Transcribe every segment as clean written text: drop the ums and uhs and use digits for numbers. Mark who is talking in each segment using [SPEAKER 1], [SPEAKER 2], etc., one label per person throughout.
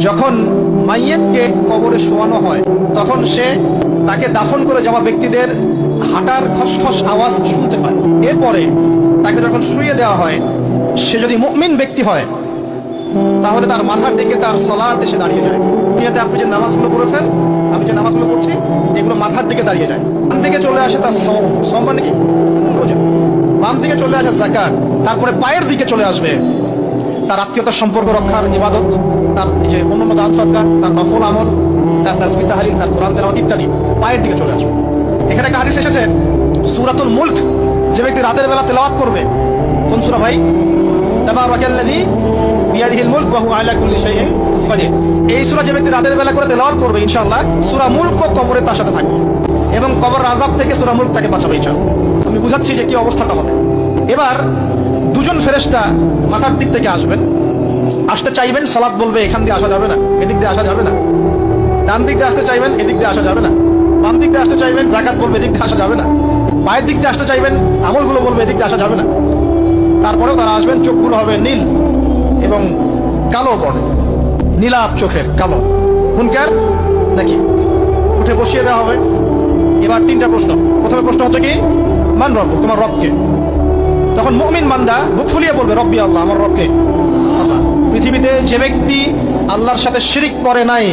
[SPEAKER 1] যখন মাইয়েতকে কবরে শোয়ানো হয় তখন সে তাকে দাফন করে যাওয়া ব্যক্তিদের হাঁটার খসখস আওয়াজ শুনতে পায়। এরপরে তাকে যখন শুইয়ে দেওয়া হয়, সে যদি মুমিন ব্যক্তি হয় তাহলে তার মাথার দিকে তার সালাত এসে দাঁড়িয়ে যায়। দুনিয়াতে আপনি যে নামাজগুলো পড়েছেন, আমি যে নামাজগুলো পড়ছি, এগুলো মাথার দিকে দাঁড়িয়ে যায়। ডান দিকে চলে আসে তার সম মানে কি রোজা, বাম দিকে চলে আসে যাকাত, তারপরে পায়ের দিকে চলে আসবে তার আত্মীয়তার সম্পর্ক রক্ষার ইবাদত, তার যে অন্যান্য দান সদকা, তার নফল আমল, তার তাসবিহ তাহলিল, তার কোরআন তেলাওয়াত ইত্যাদি পায়ের দিকে চলে আসবে। এখানে একটা হাদিস এসেছে সূরাতুল মুলক যে ব্যক্তি রাতের বেলা তেলাওয়াত করবে, কোন সূরা ভাই? তাবারাকাল্লাযী বিয়াদিহিল মুলক ওয়া হুয়া আলা কুল্লি শাইইন কাদির। এই সূরা যে ব্যক্তি রাতের বেলা করে তেলাওয়াত করবে ইনশাআল্লাহ সূরা মুলক কবরে তার সাথে থাকবে এবং কবর আযাব থেকে সূরা মুলক তাকে বাঁচাবে ইনশাআল্লাহ। আমি বুঝাচ্ছি যে কি অবস্থাটা হবে। এবার দুজন ফেরেশতা মাথার দিক থেকে আসবেন, আসতে চাইবেন, সালাত বলবে এখান দিয়ে আসা যাবে না, এদিক দিয়ে আসা যাবে না। ডান দিক দিয়ে আসতে চাইবেন, এদিক দিয়ে আসা যাবে না। বাম দিক দিয়ে আসতে চাইবেন, যাকাত বলবে এদিক দিয়ে আসা যাবে না। পায়ের দিক দিয়ে আসতে চাইবেন, আমলগুলো বলবে এদিক দিয়ে আসা যাবে না। তারপরেও তারা আসবেন, চোখগুলো হবে নীল এবং কালো বর্ণের, নীলাভ চোখের কালো। মুনকার নাকি উঠে বসিয়ে দেওয়া হবে। এবার তিনটা প্রশ্ন। প্রথমে প্রশ্ন হচ্ছে কি, মান রব, তোমার রবকে? তখন মুমিন বান্দা বুক ফুলিয়ে বলবে রব্বি আল্লাহ, আমার রবকে আল্লাহ। পৃথিবীতে যে ব্যক্তি আল্লাহর সাথে শিরিক করে নাই,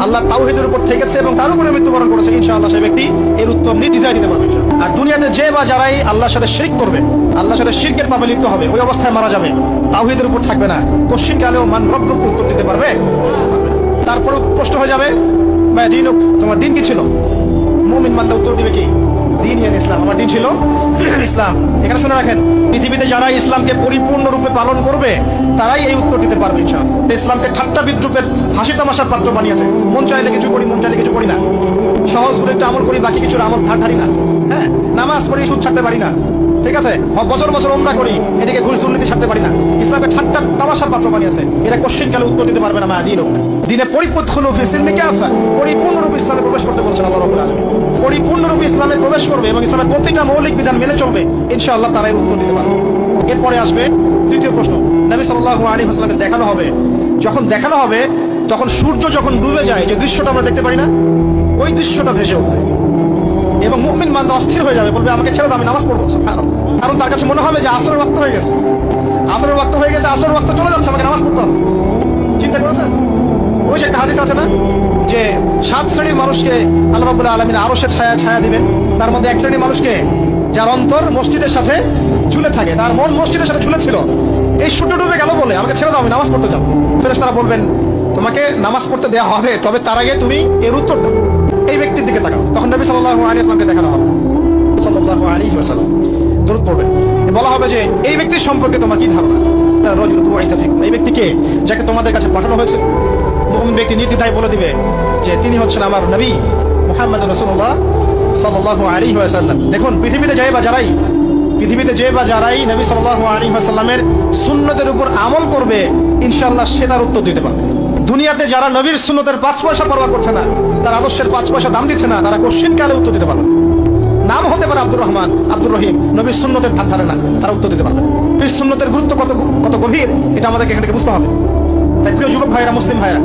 [SPEAKER 1] আল্লাহ তাওহীদের উপর থেকেছে এবং তার উপরে মৃত্যুবরণ করেছে, ইনশাআল্লাহ সেই ব্যক্তি এর উত্তর নির্দ্বিধায় দিতে পারবে। আর দুনিয়াতে যে বা যারাই আল্লাহর সাথে শিরিক করবে, আল্লাহর সাথে শিরকের পাপে লিপ্ত হবে, ওই অবস্থায় মারা যাবে, তাওহীদের উপর থাকবে না, কোশ্চিন কালেও মান রব্বুক উত্তর দিতে পারবে। তারপরে প্রশ্ন হয়ে যাবে মা দীনুক, তোমার দিন কি ছিল? মুমিন বান্দা উত্তর দিবে কি, দিন ইসলাম, আমার দিন ছিল ইসলাম। এখানে শুনে রাখেন, পৃথিবীতে যারা ইসলামকে পরিপূর্ণরূপে পালন করবে তারাই এই উত্তর দিতে পারবে ইনশাআল্লাহ। ইসলামকে ঠাট্টা বিদ্রুপের হাসি তামাশার পাত্র বানিয়েছে। মন চাইলে কিছু করি, মন চাইলে কিছু করি না। সহজ করে একটা আমল করি, বাকি কিছুর আমল ধারি না। হ্যাঁ, নামাজ পড়ি, সুদ ছাড়তে পারি না। ঠিক আছে, বছর বছর ওমরা করি, এদিকে ঘুষ দুর্নীতি ছাড়তে পারি না। ইসলামকে ঠাট্টা তামাশার পাত্র বানিয়েছে। এরা কোশ্চিন কালে উত্তর দিতে পারবে না। মা দিনুক, দিনে পরিপূর্ণরূপে ইসলামে প্রবেশ করতে বলছেন আল্লাহ রাব্বুল আলামিন। পরিপূর্ণরূপে ইসলামে প্রবেশ করবে এবং ইসলামের প্রতিটা মৌলিক বিধান মেনে চলবে, ইনশাআল্লাহ তারাই উত্তর দিতে পারবে। এরপরে আসবে তৃতীয় প্রশ্ন। নবী সাল্লাল্লাহু আলাইহি ওয়াসাল্লামকে দেখানো হবে, যখন দেখানো হবে তখন সূর্য যখন ডুবে যায়, যে দৃশ্যটা আমরা দেখতে পারি না, ওই দৃশ্যটা ভেসে উঠবে এবং মুমিন বান্দা অস্থির হয়ে যাবে, বলবে আমাকে ছেড়ে দাও, আমি নামাজ পড়বো। কারণ তার কাছে মনে হবে যে আসরের ওয়াক্ত হয়ে গেছে, আসরের ওয়াক্ত হয়ে গেছে, আসরের ওয়াক্ত চলে যাচ্ছে, আমাকে নামাজ পড়তে হবে। চিন্তা করেছেন? ওই যে একটা হাদিস আছে না, যে 7 শ্রেণীর মানুষকে আল্লাহ রাব্বুল আলামিন আরশের ছায়া দিবেন। তার মধ্যে এক শ্রেণীর মানুষকে যার অন্তর মসজিদের সাথে ঝুলে থাকে, তার মন মসজিদের সাথে ঝুলে ছিল। এই সূর্য ডুবে গেল বলে আমাকে ছেড়ে দাও, আমি নামাজ পড়তে যাব। ফেরেশতারা বলবেন তোমাকে নামাজ পড়তে দেওয়া হবে, তবে তার আগে তুমি এর উত্তর দাও, এই ব্যক্তির দিকে তাকাও। তখন নবী সাল্লাল্লাহু আলাইহি ওয়াসাল্লামকে দেখানো হবে, সাল্লাল্লাহু আলাইহি ওয়াসাল্লাম দরুদ পড়বেন। বলা হবে যে এই ব্যক্তির সম্পর্কে তোমার কি ধারণা? তার রাজুল তুআইতা ফিকুম, এই ব্যক্তিকে যাকে তোমাদের কাছে পাঠানো হয়েছে। মুমিন ব্যক্তি নির্দ্বিধায় বলে দিবে যে তিনি হচ্ছেন আমার নবী মুহাম্মদুর রাসূলুল্লাহ সাল্লাল্লাহু আলাইহি ওয়াসাল্লাম। দেখুন, পৃথিবীতে যে বা যারাই নবী সাল্লাল্লাহু আলাইহি ওয়াসাল্লামের সুন্নতের উপর আমল করবে, ইনশাআল্লাহ সে তার উত্তর দিতে পারবে। দুনিয়াতে যারা নবীর সুন্নতের 5 পয়সা পরোয়া করছে না, তার আদর্শের 5 পয়সা দাম দিচ্ছে না, তারা কোশ্চিন কালে উত্তর দিতে পারবে। নাম হতে পারে আব্দুর রহমান, আব্দুর রহিম, নবীর সুন্নতের ধার ধারে না, তারা উত্তর দিতে পারবে। নবীর সুন্নতের গুরুত্ব কত গভীর, এটা আমাদেরকে এখান থেকে বুঝতে হবে। তাই প্রিয় যুবক ভাইরা, মুসলিম ভাইরা,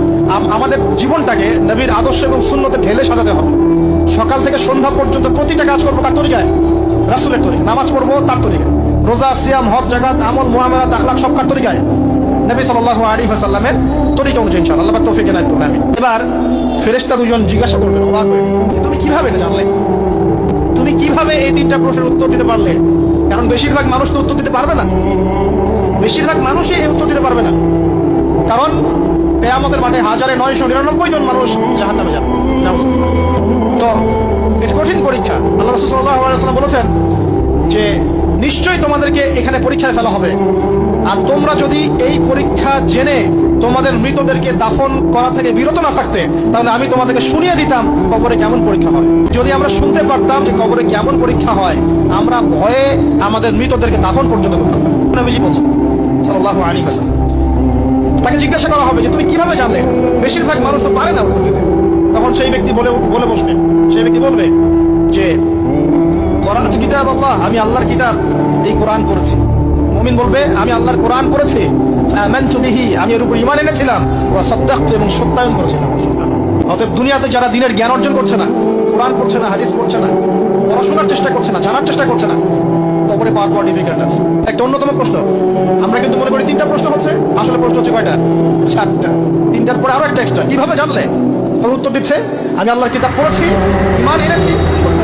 [SPEAKER 1] আমাদের জীবনটাকে নবীর আদর্শ এবং সুন্নতে ঢেলে সাজাতে হবে। সকাল থেকে সন্ধ্যা পর্যন্ত প্রতিটা কাজ করবো কার তরিকায়? রাসূলের তরিকায়। নামাজ পড়বো তার তরিকায়, রোজা, সিয়াম, হজ, যাকাত, আমল, মুআমালাত, আখলাক সব কার তরিকায়? নবী সাল্লাল্লাহু আলাইহি ওয়াসাল্লামের তরিকা অনুযায়ী ইনশাআল্লাহ। আল্লাহ তৌফিক এনায়েত করুন, আমিন। এবার ফেরেশতা দুজন জিজ্ঞাসা করবেন, অবাক হয়ে, তুমি কিভাবে এটা জানলে? তুমি কিভাবে এই 3টা প্রশ্নের উত্তর দিতে পারলে? কারণ বেশিরভাগ মানুষ তো উত্তর দিতে পারবে না, বেশিরভাগ মানুষই এই উত্তর দিতে পারবে না। কারণ কিয়ামতের মাঠে 1999 জন মানুষ জাহান্নামে যাবে। তো এটা কঠিন পরীক্ষা। আল্লাহ রাসূল সাল্লাল্লাহু আলাইহি ওয়াসাল্লাম বলেছেন যে নিশ্চয়ই তোমাদেরকে এখানে পরীক্ষায় ফেলা হবে, আর তোমরা যদি এই পরীক্ষা জেনে তোমাদের মৃতদেরকে দাফন করা থেকে বিরত না থাকতে, তাহলে আমি তোমাদেরকে শুনিয়ে দিতাম কবরে কেমন পরীক্ষা হয়। যদি আমরা শুনতে পারতাম যে কবরে কেমন পরীক্ষা হয়, আমরা ভয়ে আমাদের মৃতদেরকে দাফন পর্যন্ত করতাম। নবীজি বলছেন সাল্লাল্লাহু আলাইহি ওয়াসাল্লাম। তাকে জিজ্ঞাসা করা হবে যে তুমি কিভাবে জানলে? বেশিরভাগ মানুষ তো পারে না উত্তর দিতে। তখন সেই ব্যক্তি বলে বসবে, সেই ব্যক্তি বলবে যে কোরআন কিতাব আল্লাহ, আমি আল্লাহর কিতাব এই কোরআন পড়েছি। মুমিন বলবে আমি আল্লাহর কোরআন পড়েছি। আমানতু বিহি, আমি এর উপর ঈমান এনেছিলাম, ওয়া সাদ্দাকতু, এবং সত্যায়ন করেছিলাম। অতএব দুনিয়াতে যারা দ্বীনের জ্ঞান অর্জন করছে না, কোরআন পড়ছে না, হাদিস পড়ছে না, পড়াশোনার চেষ্টা করছে না, জানার চেষ্টা করছে না, কবরে পাওয়ার পর ডিফিকাল্ট আছে। একটা অন্যতম প্রশ্ন, আমরা কিন্তু মনে করি 3টা প্রশ্ন হচ্ছে, আসলে প্রশ্ন হচ্ছে কয়টা? 4টা। 3টার পরে আরো একটা এক্সট্রা। কিভাবে জানলে? তোর উত্তর দিচ্ছে, আমি আল্লাহর কিতাব পড়েছি, ঈমান এনেছি, সত্য